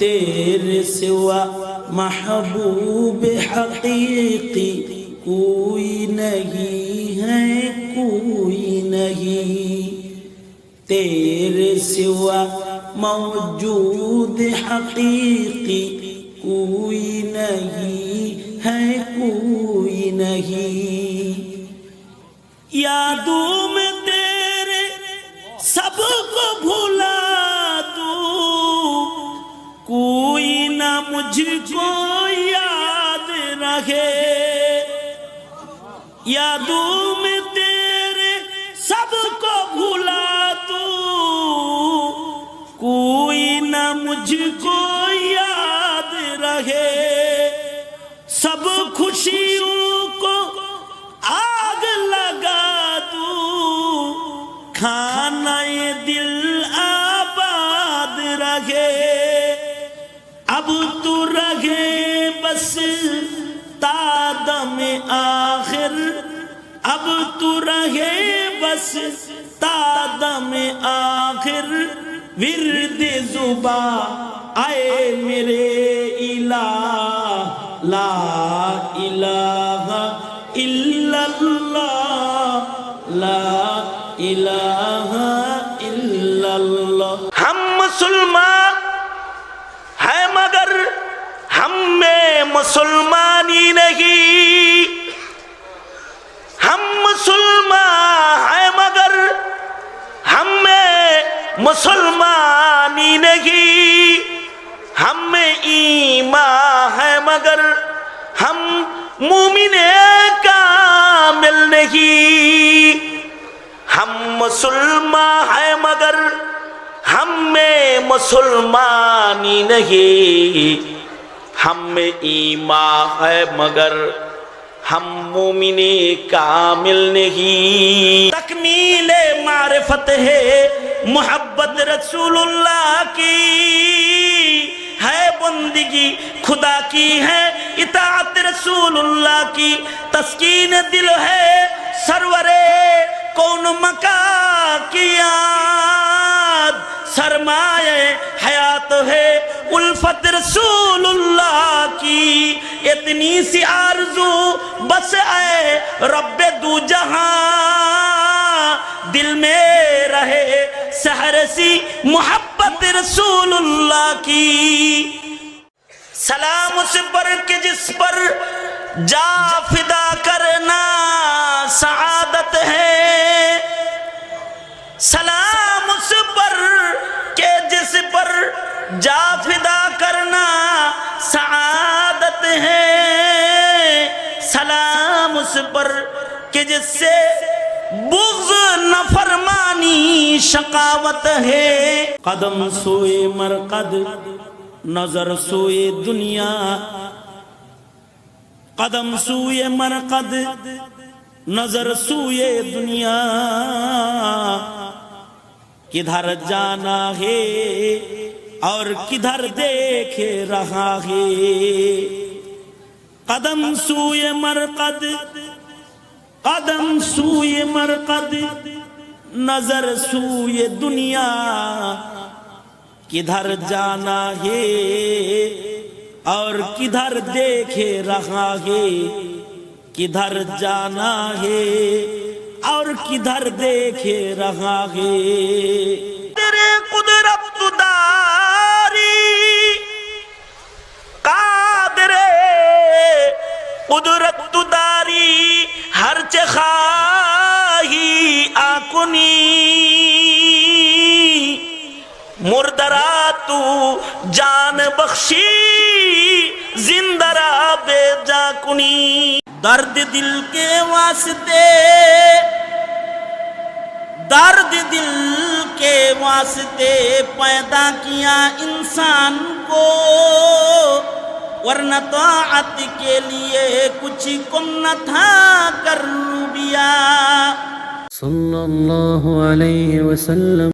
تیرے سوا محبوب حقیقی کوئی نہیں ہے، کوئی نہیں، تیرے سوا موجود حقیقی کوئی نہیں ہے، کوئی نہیں، یادوں میں تیرے سب کو بھلا دوں، کوئی نہ مجھ کو یاد رکھے، یادوں میں تیرے سب کو بھلا دوں، کوئی نہ مجھ کو یاد رہے، سب خوشیوں کو آگ لگا دوں، کھانا یہ دل آباد رہے، اب تو رہے بس تا دم آخر، اب تو رہے بس تا دم آخر، ورد زباں آئے میرے الہ، لا الہ الا اللہ، لا الہ الا اللہ۔ ہم مسلمان ہیں مگر ہم میں مسلمانی نہیں، ہم مسلمان ہیں مگر ہم میں مسلمانی نہیں، ہم میں ایمان ہے مگر ہم مومن کامل نہیں، ہم مسلمان ہیں مگر ہم میں مسلمانی نہیں، ہم میں ایمان ہے مگر ہم مومن کامل نہیں۔ تکمیل معرفت ہے محبت رسول اللہ کی، ہے بندگی خدا کی ہے اطاعت رسول اللہ کی، تسکین دل ہے سرور کون مکان کی یاد، سرمایہ حیات ہے الفت رسول اللہ کی، اتنی سی آرزو بس اے رب دو جہاں، دل میں رہے سحر سی محبت رسول اللہ کی، سلام اس پر کہ جس پر جا فدا کرنا سعادت ہے، سلام اس پر کہ جس پر جا فدا کرنا سعادت ہے، سلام اس پر کہ جس سے بغض نافرمانی شقاوت ہے، قدم سوئے مرقد نظر سوئے دنیا، قدم سوئے مرقد نظر سوئے دنیا، کدھر جانا ہے اور کدھر دیکھ رہا ہے، قدم سوئے مرقد، قدم سوئے مرقد نظر سوئے دنیا، کدھر جانا ہے اور کدھر دیکھ رہا ہے، کدھر جانا ہے اور کدھر دیکھ رہا ہے، تیرے قدرت داری قادر قدرت داری ہرچ خواہی آکنی، مردرا تو جان بخشی زندرا بے جا کنی، درد دل کے واسطے، درد دل کے واسطے پیدا کیا انسان کو، ورنہ طاعت کے لیے کچھ کم نہ تھا کر لیا۔ صلی اللہ علیہ وسلم۔